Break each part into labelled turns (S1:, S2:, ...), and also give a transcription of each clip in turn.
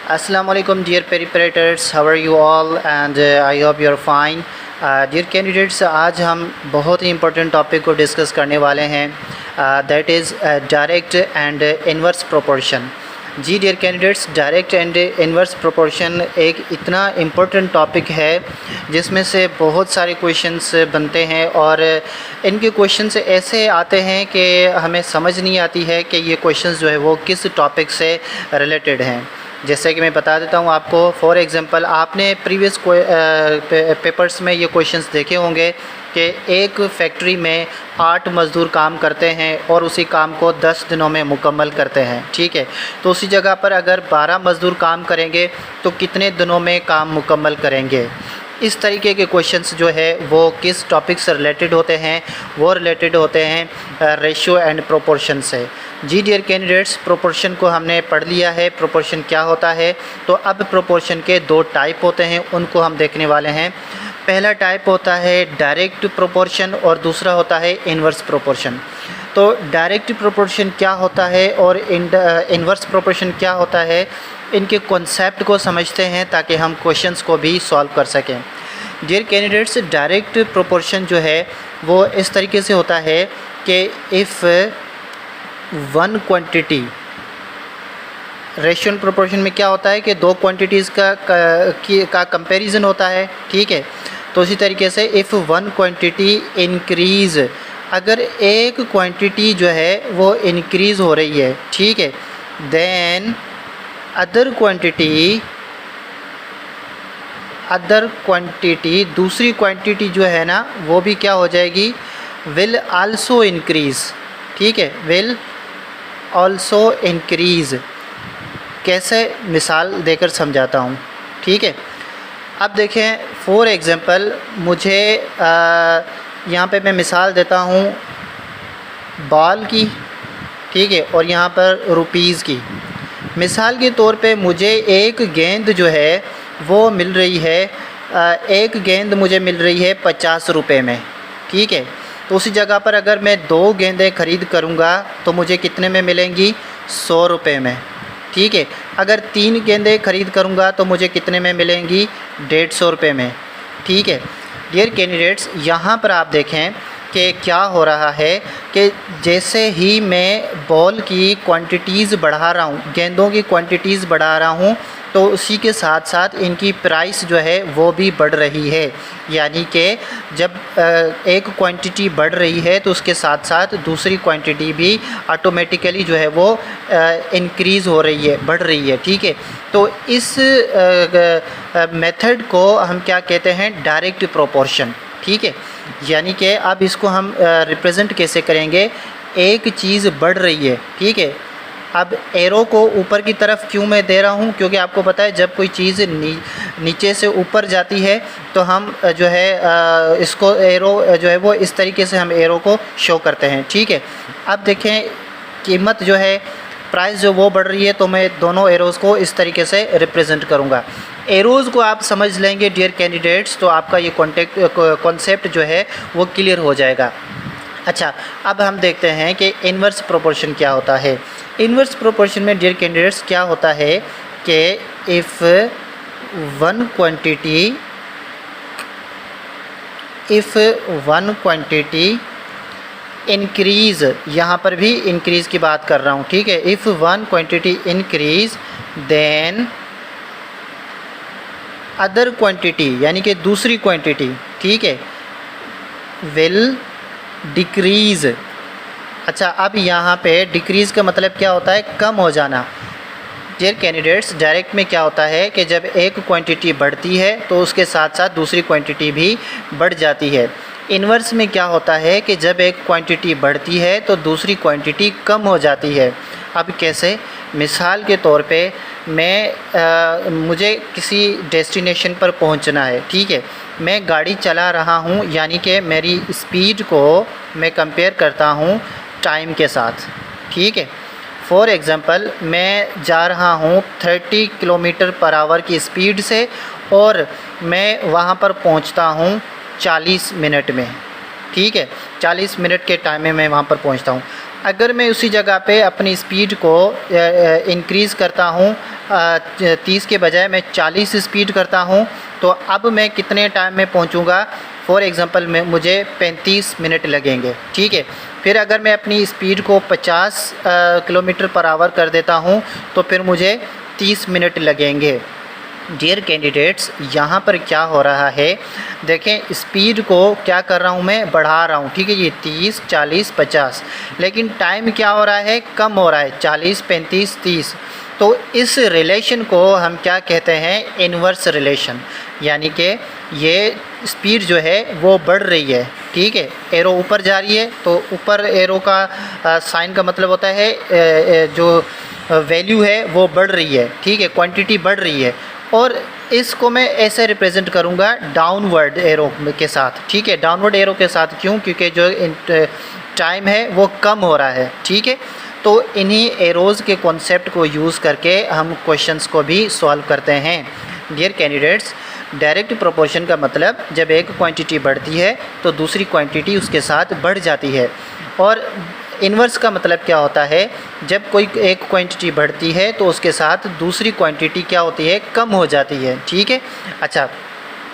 S1: Assalamu alaikum dear preparators, how are you all and I hope you are fine. Dear candidates, आज हम बहुत ही important topic को discuss करने वाले हैं, that is direct and inverse proportion. जी dear candidates, direct and inverse proportion एक इतना इम्पोर्टेंट टॉपिक है जिसमें से बहुत सारे क्वेश्चंस बनते हैं और इनके क्वेश्चंस ऐसे आते हैं कि हमें समझ नहीं आती है कि ये क्वेश्चंस जो है वो किस टॉपिक से रिलेटेड हैं। जैसे कि मैं बता देता हूँ आपको, फॉर एग्ज़ाम्पल आपने प्रीवियस पेपर्स में ये क्वेश्चंस देखे होंगे कि एक फैक्ट्री में 8 मज़दूर काम करते हैं और उसी काम को 10 दिनों में मुकम्मल करते हैं। ठीक है, तो उसी जगह पर अगर 12 मज़दूर काम करेंगे तो कितने दिनों में काम मुकम्मल करेंगे। इस तरीके के क्वेश्चंस जो है वो किस टॉपिक से रिलेटेड होते हैं, वो रिलेटेड होते हैं रेशियो एंड प्रोपोर्शन से। जी डियर कैंडिडेट्स, प्रोपोर्शन को हमने पढ़ लिया है, प्रोपोर्शन क्या होता है। तो अब प्रोपोर्शन के 2 टाइप होते हैं, उनको हम देखने वाले हैं। पहला टाइप होता है डायरेक्ट प्रोपोर्शन और दूसरा होता है इन्वर्स प्रोपोर्शन। तो डायरेक्ट प्रोपोर्शन क्या होता है और इन्वर्स प्रोपोर्शन क्या होता है, इनके कॉन्सेप्ट को समझते हैं ताकि हम क्वेश्चंस को भी सॉल्व कर सकें। डियर कैंडिडेट्स, डायरेक्ट प्रोपोर्शन जो है वो इस तरीके से होता है कि if one quantity, ratio proportion में क्या होता है कि 2 क्वांटिटीज़ का कंपैरिजन होता है। ठीक है, तो इसी तरीके से इफ़ वन क्वांटिटी इंक्रीज़, अगर एक क्वांटिटी जो है वो इंक्रीज़ हो रही है, ठीक है, देन अदर क्वांटिटी दूसरी क्वांटिटी जो है ना वो भी क्या हो जाएगी, विल आल्सो इंक्रीज़। ठीक है, विल आल्सो इंक्रीज़। कैसे, मिसाल देकर समझाता हूँ। ठीक है, अब देखें फॉर एग्ज़ाम्पल मुझे यहाँ पे मैं मिसाल देता हूँ बॉल की, ठीक है, और यहाँ पर रुपीज़ की। मिसाल के तौर पे मुझे एक गेंद जो है वो मिल रही है, एक गेंद मुझे मिल रही है 50 रुपये में। ठीक है, तो उसी जगह पर अगर मैं 2 गेंदें ख़रीद करूँगा तो मुझे कितने में मिलेंगी, 100 रुपये में। ठीक है, अगर 3 गेंदें ख़रीद करूँगा तो मुझे कितने में मिलेंगी, 150 रुपये में। ठीक है डियर कैंडिडेट्स, यहाँ पर आप देखें कि क्या हो रहा है कि जैसे ही मैं बॉल की क्वांटिटीज़ बढ़ा रहा हूँ, गेंदों की क्वांटिटीज़ बढ़ा रहा हूँ, तो उसी के साथ साथ इनकी प्राइस जो है वो भी बढ़ रही है। यानी कि जब एक क्वांटिटी बढ़ रही है तो उसके साथ साथ दूसरी क्वांटिटी भी ऑटोमेटिकली जो है वो इंक्रीज़ हो रही है, बढ़ रही है। ठीक है, तो इस मेथड को हम क्या कहते हैं, डायरेक्ट प्रोपोर्शन। ठीक है, यानी कि अब इसको हम रिप्रेजेंट कैसे करेंगे, एक चीज़ बढ़ रही है। ठीक है, अब एरो को ऊपर की तरफ क्यों मैं दे रहा हूँ, क्योंकि आपको पता है जब कोई चीज़ नीचे से ऊपर जाती है तो हम जो है इसको एरो जो है वो इस तरीके से हम एरो को शो करते हैं। ठीक है, अब देखें कीमत जो है, प्राइस जो वो बढ़ रही है, तो मैं दोनों एरोज़ को इस तरीके से रिप्रेजेंट करूँगा। एरोज़ को आप समझ लेंगे डियर कैंडिडेट्स तो आपका ये कॉन्सेप्ट जो है वो क्लियर हो जाएगा। अच्छा, अब हम देखते हैं कि इन्वर्स प्रोपोर्शन क्या होता है। इन्वर्स प्रोपोर्शन में डियर कैंडिडेट्स क्या होता है कि इफ़ वन क्वांटिटी इंक्रीज़, यहाँ पर भी इंक्रीज़ की बात कर रहा हूँ। ठीक है, if one quantity increase then other quantity, यानी कि दूसरी क्वांटिटी, ठीक है, विल डिक्रीज़। अच्छा, अब यहाँ पे डिक्रीज़ का मतलब क्या होता है, कम हो जाना। डियर कैंडिडेट्स, डायरेक्ट में क्या होता है कि जब एक क्वांटिटी बढ़ती है तो उसके साथ साथ दूसरी क्वांटिटी भी बढ़ जाती है। इन्वर्स में क्या होता है कि जब एक क्वांटिटी बढ़ती है तो दूसरी क्वांटिटी कम हो जाती है। अब कैसे, मिसाल के तौर पे मुझे किसी डेस्टिनेशन पर पहुंचना है। ठीक है, मैं गाड़ी चला रहा हूं, यानी कि मेरी स्पीड को मैं कंपेयर करता हूं टाइम के साथ। ठीक है, फॉर एग्ज़ाम्पल मैं जा रहा हूं 30 किलोमीटर पर आवर की स्पीड से और मैं वहां पर पहुंचता हूं 40 मिनट में। ठीक है, 40 मिनट के टाइम में मैं वहाँ पर पहुँचता हूँ। अगर मैं उसी जगह पे अपनी स्पीड को इंक्रीज़ करता हूँ, 30 के बजाय मैं 40 स्पीड करता हूँ, तो अब मैं कितने टाइम में पहुँचूँगा? फॉर एग्ज़ाम्पल में मुझे 35 मिनट लगेंगे, ठीक है। फिर अगर मैं अपनी स्पीड को 50 किलोमीटर पर आवर कर देता हूँ तो फिर मुझे 30 मिनट लगेंगे। डियर कैंडिडेट्स, यहाँ पर क्या हो रहा है, देखें स्पीड को क्या कर रहा हूँ मैं, बढ़ा रहा हूँ, ठीक है। ये 30, 40, 50, लेकिन टाइम क्या हो रहा है, कम हो रहा है, 40, 35, 30। तो इस रिलेशन को हम क्या कहते हैं, इन्वर्स रिलेशन। यानी कि ये स्पीड जो है वो बढ़ रही है, ठीक है। एरो ऊपर जा रही है तो ऊपर एरो का साइन का मतलब होता है जो वैल्यू है वो बढ़ रही है, ठीक है, क्वांटिटी बढ़ रही है। और इसको मैं ऐसे रिप्रेजेंट करूँगा डाउनवर्ड एरो के साथ, ठीक है, डाउनवर्ड एरो के साथ। क्यों? क्योंकि जो टाइम है वो कम हो रहा है, ठीक है। तो इन्हीं एरोज़ के कॉन्सेप्ट को यूज़ करके हम क्वेश्चंस को भी सॉल्व करते हैं। डियर कैंडिडेट्स, डायरेक्ट प्रोपोर्शन का मतलब जब एक क्वांटिटी बढ़ती है तो दूसरी क्वांटिटी उसके साथ बढ़ जाती है। और इन्वर्स का मतलब क्या होता है, जब कोई एक क्वांटिटी बढ़ती है तो उसके साथ दूसरी क्वांटिटी क्या होती है, कम हो जाती है, ठीक है। अच्छा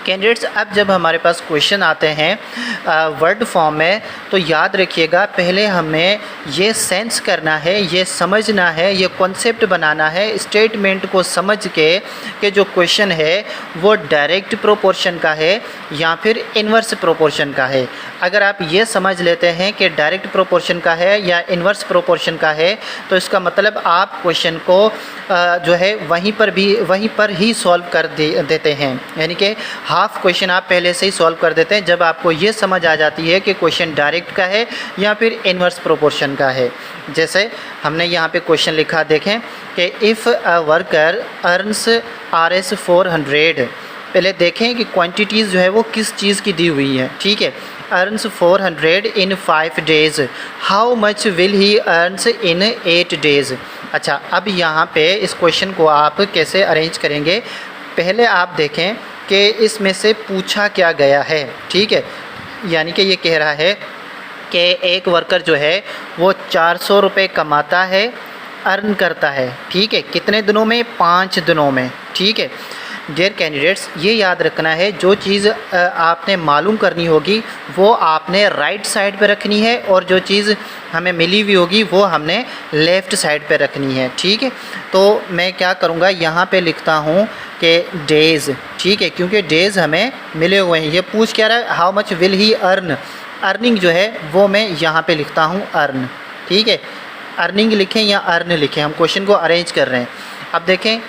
S1: कैंडिडेट्स, अब जब हमारे पास क्वेश्चन आते हैं वर्ड फॉर्म में, तो याद रखिएगा पहले हमें ये सेंस करना है, ये समझना है, ये कॉन्सेप्ट बनाना है स्टेटमेंट को समझ के कि जो क्वेश्चन है वो डायरेक्ट प्रोपोर्शन का है या फिर इन्वर्स प्रोपोर्शन का है। अगर आप ये समझ लेते हैं कि डायरेक्ट प्रोपोर्शन का है या इन्वर्स प्रोपोर्शन का है, तो इसका मतलब आप क्वेश्चन को जो है वहीं पर ही सॉल्व कर देते हैं। यानी कि हाफ क्वेश्चन आप पहले से ही सॉल्व कर देते हैं जब आपको ये समझ आ जाती है कि क्वेश्चन डायरेक्ट का है या फिर इन्वर्स प्रोपोर्शन का है। जैसे हमने यहाँ पे क्वेश्चन लिखा, देखें कि if a worker earns RS 400, पहले देखें कि क्वांटिटीज़ जो है वो किस चीज़ की दी हुई है, ठीक है। Earns 400 in 5 days, how much will he earns in 8 days. अच्छा, अब यहाँ पे इस क्वेश्चन को आप कैसे अरेंज करेंगे, पहले आप देखें कि इसमें से पूछा क्या गया है, ठीक है। यानी कि ये कह रहा है कि एक वर्कर जो है वो 400 रुपये कमाता है, अर्न करता है, ठीक है, कितने दिनों में, 5 दिनों में, ठीक है। डियर कैंडिडेट्स, ये याद रखना है जो चीज़ आपने मालूम करनी होगी वो आपने राइट साइड पे रखनी है और जो चीज़ हमें मिली हुई होगी वो हमने लेफ़्ट साइड पे रखनी है, ठीक है। तो मैं क्या करूँगा, यहाँ पे लिखता हूँ कि डेज़, ठीक है, क्योंकि डेज़ हमें मिले हुए हैं। ये पूछ क्या रहा है, how much will he earn, earning जो है वो मैं यहाँ पे लिखता हूँ अर्न, ठीक है। अर्निंग लिखें या अर्न लिखें, हम क्वेश्चन को अरेंज कर रहे हैं। अब देखें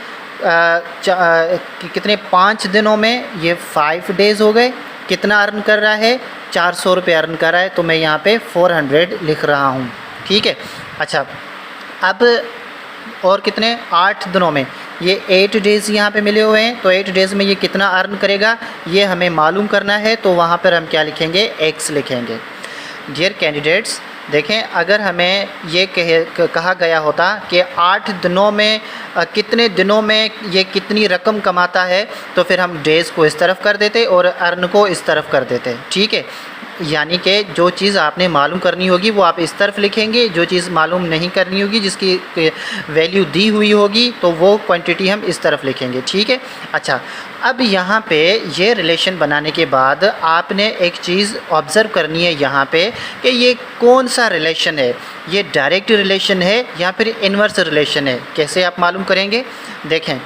S1: कितने, 5 दिनों में, ये 5 डेज़ हो गए, कितना अर्न कर रहा है, 400 रुपये अर्न कर रहा है, तो मैं यहाँ पे 400 लिख रहा हूँ, ठीक है। अच्छा, अब और कितने, 8 दिनों में, ये 8 डेज़ यहाँ पे मिले हुए हैं, तो 8 डेज़ में ये कितना अर्न करेगा ये हमें मालूम करना है, तो वहाँ पर हम क्या लिखेंगे, x लिखेंगे। डियर कैंडिडेट्स, देखें अगर हमें ये कहा गया होता कि 8 दिनों में कितने दिनों में ये कितनी रकम कमाता है, तो फिर हम डेज़ को इस तरफ कर देते और अर्न को इस तरफ कर देते, ठीक है। यानी कि जो चीज़ आपने मालूम करनी होगी वो आप इस तरफ लिखेंगे, जो चीज़ मालूम नहीं करनी होगी, जिसकी वैल्यू दी हुई होगी, तो वो क्वांटिटी हम इस तरफ लिखेंगे, ठीक है। अच्छा, अब यहाँ पे ये रिलेशन बनाने के बाद आपने एक चीज़ ऑब्ज़र्व करनी है यहाँ पे कि ये कौन सा रिलेशन है, ये डायरेक्ट रिलेशन है या फिर इन्वर्स रिलेशन है। कैसे आप मालूम करेंगे, देखें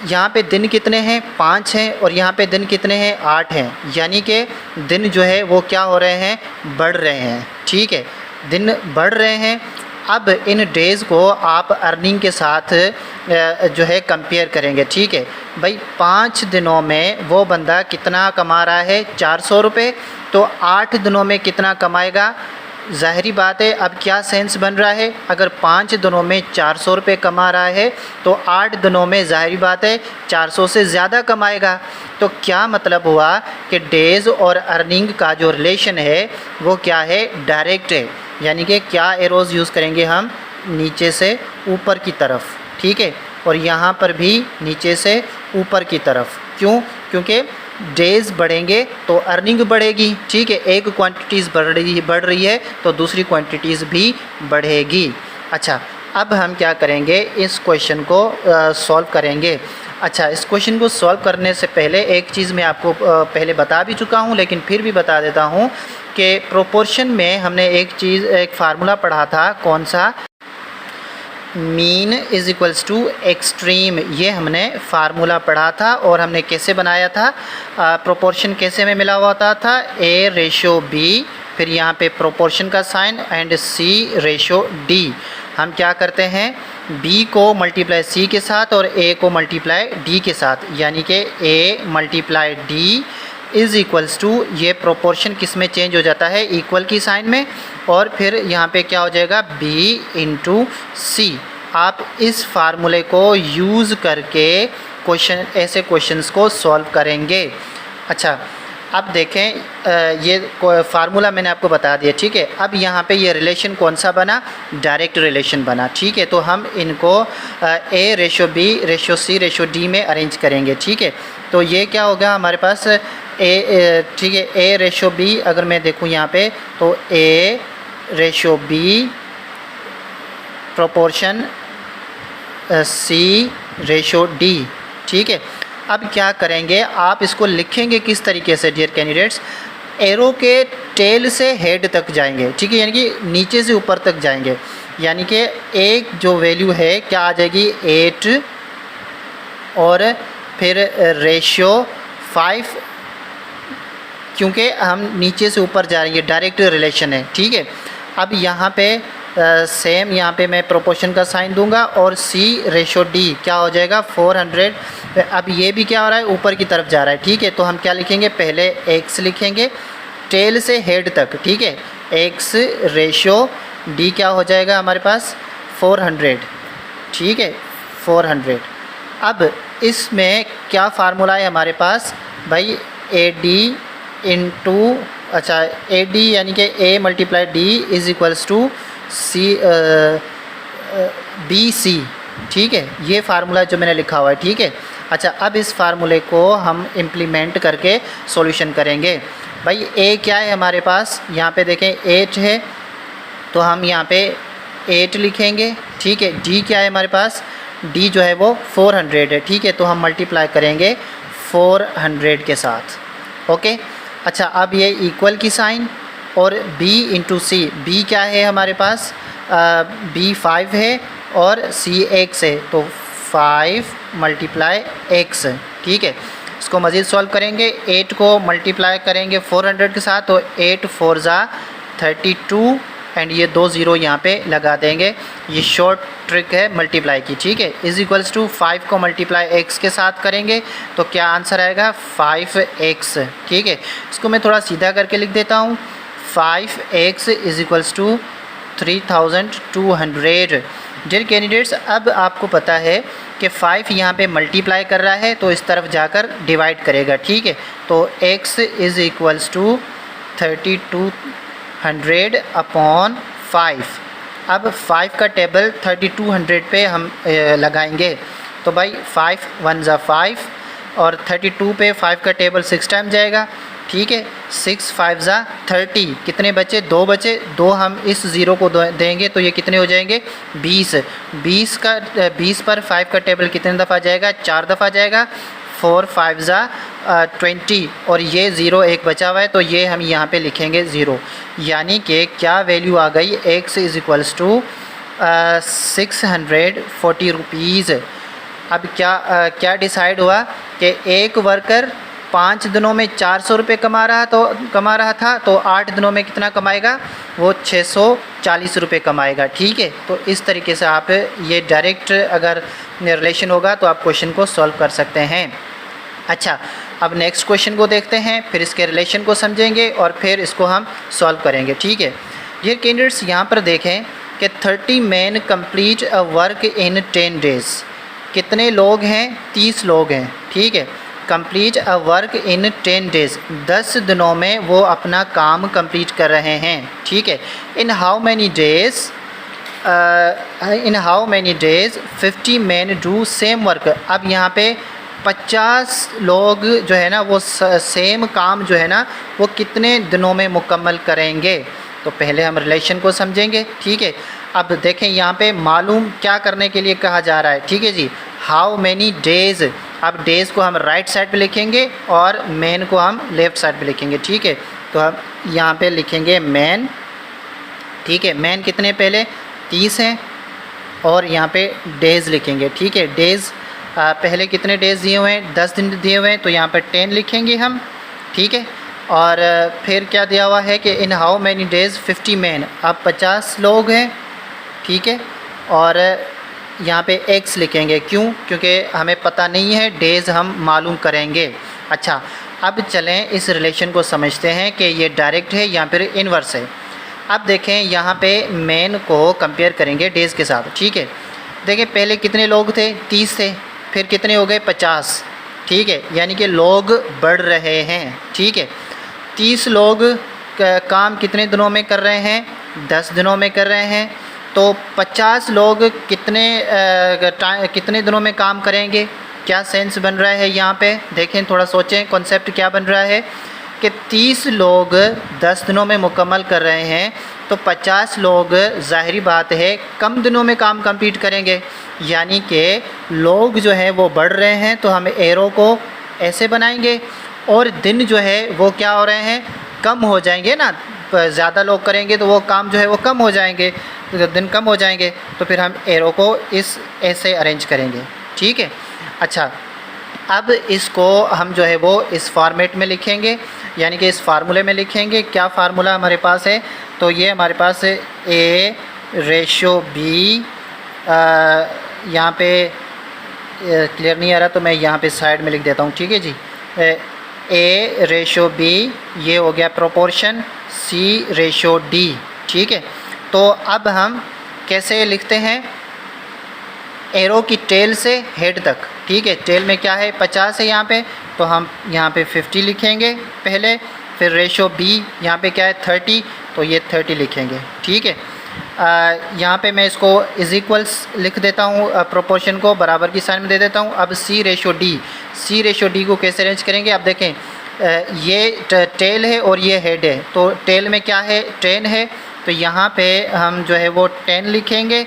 S1: यहाँ पे दिन कितने हैं, 5 हैं, और यहाँ पे दिन कितने हैं, 8 हैं। यानी कि दिन जो है वो क्या हो रहे हैं, बढ़ रहे हैं, ठीक है, दिन बढ़ रहे हैं। अब इन डेज़ को आप अर्निंग के साथ जो है कंपेयर करेंगे, ठीक है। भाई 5 दिनों में वो बंदा कितना कमा रहा है, 400 रुपये, तो 8 दिनों में कितना कमाएगा। ज़ाहिरी बात है, अब क्या सेंस बन रहा है, अगर 5 दिनों में 400 रुपये कमा रहा है तो 8 दिनों में ज़ाहिरी बात है 400 से ज़्यादा कमाएगा। तो क्या मतलब हुआ कि डेज़ और अर्निंग का जो रिलेशन है वो क्या है, डायरेक्ट है। यानी कि क्या एरोज़ यूज़ करेंगे हम, नीचे से ऊपर की तरफ, ठीक है, और यहाँ पर भी नीचे से ऊपर की तरफ। क्यों? क्योंकि डेज़ बढ़ेंगे तो अर्निंग बढ़ेगी, ठीक है। एक क्वांटिटीज़ बढ़ रही है तो दूसरी क्वांटिटीज़ भी बढ़ेगी। अच्छा, अब हम क्या करेंगे, इस क्वेश्चन को सॉल्व करेंगे। अच्छा, इस क्वेश्चन को सॉल्व करने से पहले एक चीज़ मैं आपको पहले बता भी चुका हूँ, लेकिन फिर भी बता देता हूँ कि प्रोपोर्शन में हमने एक फार्मूला पढ़ा था, कौन सा, mean is equals to extreme. ये हमने फार्मूला पढ़ा था और हमने कैसे बनाया था, प्रोपोर्शन कैसे में मिला हुआ था, A रेशो B, फिर यहाँ पे प्रोपोर्शन का sign and C ratio D। हम क्या करते हैं, B को मल्टीप्लाई C के साथ और A को मल्टीप्लाई D के साथ, यानी कि A multiply D is equals to, ये प्रोपोर्शन किस में चेंज हो जाता है, इक्वल की साइन में, और फिर यहाँ पे क्या हो जाएगा, B इंटू C। आप इस फार्मूले को यूज़ करके ऐसे क्वेश्चंस को सॉल्व करेंगे। अच्छा, अब देखें, ये फार्मूला मैंने आपको बता दिया, ठीक है। अब यहाँ पे ये रिलेशन कौन सा बना, डायरेक्ट रिलेशन बना, ठीक है। तो हम इनको A ratio B ratio C ratio D में अरेंज करेंगे, ठीक है। तो ये क्या होगा हमारे पास, ठीक है, A रेशो B अगर मैं देखूँ यहाँ पे, तो A ratio B proportion C ratio D, ठीक है। अब क्या करेंगे, आप इसको लिखेंगे किस तरीके से डियर कैंडिडेट्स, एरो के टेल से हेड तक जाएंगे, ठीक है, यानी कि नीचे से ऊपर तक जाएंगे। यानी कि एक जो वैल्यू है क्या आ जाएगी, 8 और फिर रेशियो 5, क्योंकि हम नीचे से ऊपर जा रहे हैं, डायरेक्ट रिलेशन है, ठीक है। अब यहाँ पे सेम यहाँ पे मैं प्रोपोर्शन का साइन दूंगा और C रेशो D क्या हो जाएगा, 400। अब ये भी क्या हो रहा है, ऊपर की तरफ जा रहा है, ठीक है। तो हम क्या लिखेंगे, पहले x लिखेंगे टेल से हेड तक, ठीक है। x रेशो D क्या हो जाएगा हमारे पास, 400, ठीक है, 400। अब इसमें क्या फार्मूला है हमारे पास भाई, AD इंटू, अच्छा, AD यानी कि A multiply D is equals to BC, ठीक है। ये फार्मूला जो मैंने लिखा हुआ है, ठीक है। अच्छा, अब इस फार्मूले को हम इम्प्लीमेंट करके सॉल्यूशन करेंगे। भाई A क्या है हमारे पास, यहाँ पे देखें 8 है, तो हम यहाँ पे 8 लिखेंगे, ठीक है। D क्या है हमारे पास, D जो है वो 400 है, ठीक है। तो हम मल्टीप्लाई करेंगे 400 के साथ, ओके। अच्छा, अब ये इक्वल की साइन और B इंटू C, B क्या है हमारे पास, B 5 है और C x है, तो 5 मल्टीप्लाई x, ठीक है। इसको मज़ीद सॉल्व करेंगे, 8 को मल्टीप्लाई करेंगे 400 के साथ, तो 8 4 ज़ा 32 एंड ये 2 ज़ीरो यहाँ पे लगा देंगे। ये शॉर्ट ट्रिक है मल्टीप्लाई की, ठीक है। इज़ इक्वल्स टू 5 को मल्टीप्लाई x के साथ करेंगे तो क्या आंसर आएगा, 5x, ठीक है। इसको मैं थोड़ा सीधा करके लिख देता हूँ, 5x is equals to 3200। Dear candidates, अब आपको पता है कि 5 यहाँ पे मल्टीप्लाई कर रहा है तो इस तरफ जाकर डिवाइड करेगा, ठीक है। तो x is equals to 3200 upon 5। अब 5 का टेबल 3200 पे हम लगाएंगे, तो भाई 5 1 ज़ा 5 और 32 पे 5 का टेबल 6 टाइम जाएगा, ठीक है। 6 5 ज़ा 30, कितने बचे, 2 बचे, 2 हम इस ज़ीरो को देंगे तो ये कितने हो जाएंगे, 20। 20 पर 5 का टेबल कितने दफ़ा जाएगा, 4 दफ़ा जाएगा। 4 5 ज़ा 20 और ये ज़ीरो एक बचा हुआ है तो ये हम यहाँ पे लिखेंगे 0। यानी कि क्या वैल्यू आ गई, x is equals to 640 rupees. अब क्या डिसाइड हुआ कि एक वर्कर 5 दिनों में 400 रुपये कमा रहा था तो 8 दिनों में कितना कमाएगा, वो 640 रुपये कमाएगा, ठीक है। तो इस तरीके से आप ये डायरेक्ट अगर रिलेशन होगा तो आप क्वेश्चन को सॉल्व कर सकते हैं। अच्छा, अब नेक्स्ट क्वेश्चन को देखते हैं, फिर इसके रिलेशन को समझेंगे और फिर इसको हम सॉल्व करेंगे, ठीक है। ये कैंडिडेट्स यहाँ पर देखें कि 30 man complete a work in 10 days. कितने लोग हैं, 30 लोग हैं, ठीक है। Complete a work in 10 days, 10 दिनों में वो अपना काम कंप्लीट कर रहे हैं, ठीक है। In how many days 50 man do same work. अब यहाँ पे 50 लोग जो है ना वो सेम काम जो है ना वो कितने दिनों में मुकम्मल करेंगे। तो पहले हम रिलेशन को समझेंगे, ठीक है। अब देखें यहाँ पे मालूम क्या करने के लिए कहा जा रहा है, ठीक है जी। हाउ मैनी डेज़, अब डेज़ को हम राइट साइड पे लिखेंगे और मैन को हम लेफ़्ट साइड पे लिखेंगे, ठीक है। तो हम यहाँ पे लिखेंगे मैन, ठीक है। मैन कितने पहले 30 हैं और यहाँ पे डेज़ लिखेंगे, ठीक है। डेज़ पहले कितने डेज़ दिए हुए हैं, 10 दिन दिए हुए हैं, तो यहाँ पर 10 लिखेंगे हम, ठीक है। और फिर क्या दिया हुआ है कि in how many days 50 man, अब 50 लोग हैं, ठीक है। और यहाँ पे एक्स लिखेंगे, क्यों, क्योंकि हमें पता नहीं है, डेज़ हम मालूम करेंगे। अच्छा, अब चलें इस रिलेशन को समझते हैं कि ये डायरेक्ट है या फिर इन्वर्स है। अब देखें यहाँ पे मैन को कंपेयर करेंगे डेज़ के साथ, ठीक है। देखिए पहले कितने लोग थे, 30 थे, फिर कितने हो गए 50, ठीक है। यानी कि लोग बढ़ रहे हैं, ठीक है। 30 लोग काम कितने दिनों में कर रहे हैं, 10 दिनों में कर रहे हैं। तो 50 लोग कितने दिनों में काम करेंगे, क्या सेंस बन रहा है यहाँ पे, देखें थोड़ा सोचें कॉन्सेप्ट क्या बन रहा है कि 30 लोग 10 दिनों में मुकम्मल कर रहे हैं, तो 50 लोग ज़ाहिरी बात है कम दिनों में काम कंप्लीट करेंगे। यानी कि लोग जो है वो बढ़ रहे हैं, तो हम एरो को ऐसे बनाएंगे और दिन जो है वो क्या हो रहे हैं, कम हो जाएंगे ना। ज़्यादा लोग करेंगे तो वो काम जो है वो कम हो जाएंगे, तो दिन कम हो जाएंगे, तो फिर हम एरो को इस ऐसे अरेंज करेंगे, ठीक है। अच्छा, अब इसको हम जो है वो इस फॉर्मेट में लिखेंगे, यानी कि इस फार्मूले में लिखेंगे। क्या फार्मूला हमारे पास है, तो ये हमारे पास A/B, यहाँ पे क्लियर नहीं आ रहा तो मैं यहाँ पे साइड में लिख देता हूँ, ठीक है जी। A/B ये हो गया प्रोपोर्शन, C/D, ठीक है। तो अब हम कैसे लिखते हैं, एरो की टेल से हेड तक, ठीक है। टेल में क्या है 50 है यहाँ पे, तो हम यहाँ पे 50 लिखेंगे पहले, फिर रेशो बी यहाँ पे क्या है 30, तो ये 30 लिखेंगे, ठीक है। यहाँ पे मैं इसको इज इक्वल्स लिख देता हूँ, प्रोपोर्शन को बराबर की साइन में दे देता हूँ। अब C/D को कैसे अरेंज करेंगे, अब देखें ये टेल है और ये हेड है, तो टेल में क्या है 10 है, तो यहाँ पे हम जो है वो 10 लिखेंगे,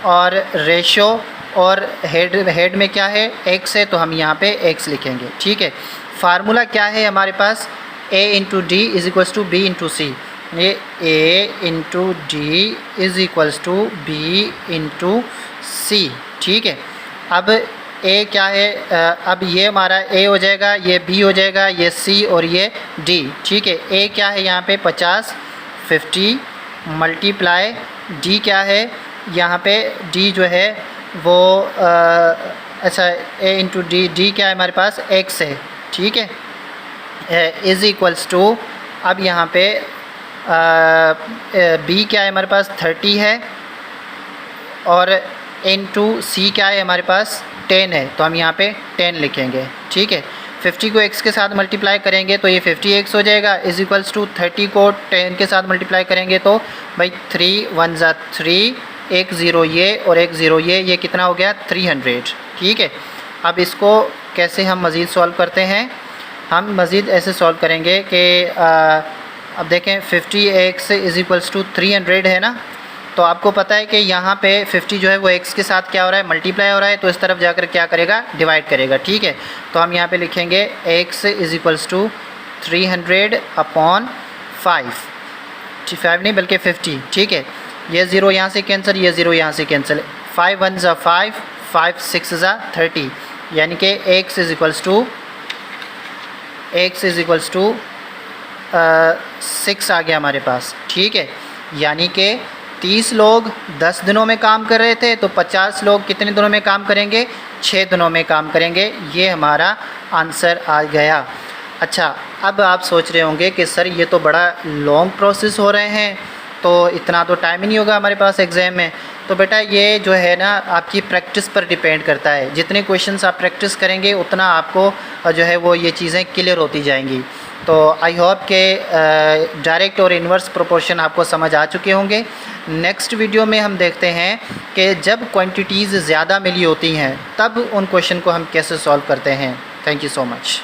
S1: और रेशो और हेड में क्या है x है, तो हम यहाँ पे x लिखेंगे, ठीक है। फार्मूला क्या है हमारे पास, A/D is equals to B into C, ये A/D is equals to B into C, ठीक है। अब A क्या है, अब ये हमारा A हो जाएगा, ये B हो जाएगा, ये C और ये D, ठीक है। A क्या है यहाँ पे 50 मल्टीप्लाई D क्या है यहाँ पे, D जो है वो अच्छा A इंटू डी क्या है हमारे पास x है, ठीक है। इज़ इक्वल्स टू, अब यहाँ पे B क्या है हमारे पास 30 है, और इंटू C क्या है हमारे पास 10 है, तो हम यहाँ पे 10 लिखेंगे, ठीक है। 50 को x के साथ मल्टीप्लाई करेंगे तो ये 50x हो जाएगा, इज़ इक्वल्स टू 30 को 10 के साथ मल्टीप्लाई करेंगे तो भाई 3 1 ज़ा 3, एक ज़ीरो ये और एक ज़ीरो ये कितना हो गया 300, ठीक है। अब इसको कैसे हम मज़ीद सॉल्व करते हैं, हम मज़ीद ऐसे सॉल्व करेंगे कि अब देखें 50x इज़ इक्वल्स टू 300 है ना, तो आपको पता है कि यहाँ पे 50 जो है वो x के साथ क्या हो रहा है मल्टीप्लाई हो रहा है, तो इस तरफ जाकर क्या करेगा डिवाइड करेगा, ठीक है। तो हम यहाँ पे लिखेंगे x is equals to 300 upon 5 नहीं बल्कि 50, ठीक है। ये ज़ीरो यहाँ से कैंसिल, ये ज़ीरो यहाँ से कैंसिल, 5 1 ज़ा 5, 5 6 ज़ा 30, यानी कि x इज़ इक्वल्स टू 6 आ गया हमारे पास, ठीक है। यानी कि 30 लोग 10 दिनों में काम कर रहे थे, तो 50 लोग कितने दिनों में काम करेंगे 6 दिनों में काम करेंगे, ये हमारा आंसर आ गया। अच्छा, अब आप सोच रहे होंगे कि सर ये तो बड़ा लॉन्ग प्रोसेस हो रहे हैं, तो इतना तो टाइम ही नहीं होगा हमारे पास एग्ज़ाम में। तो बेटा ये जो है ना आपकी प्रैक्टिस पर डिपेंड करता है, जितने क्वेश्चंस आप प्रैक्टिस करेंगे उतना आपको जो है वो ये चीज़ें क्लियर होती जाएंगी। तो आई होप के डायरेक्ट और इन्वर्स प्रोपोर्शन आपको समझ आ चुके होंगे। नेक्स्ट वीडियो में हम देखते हैं कि जब क्वांटिटीज़ ज़्यादा मिली होती हैं तब उन क्वेश्चन को हम कैसे सॉल्व करते हैं। Thank you so much.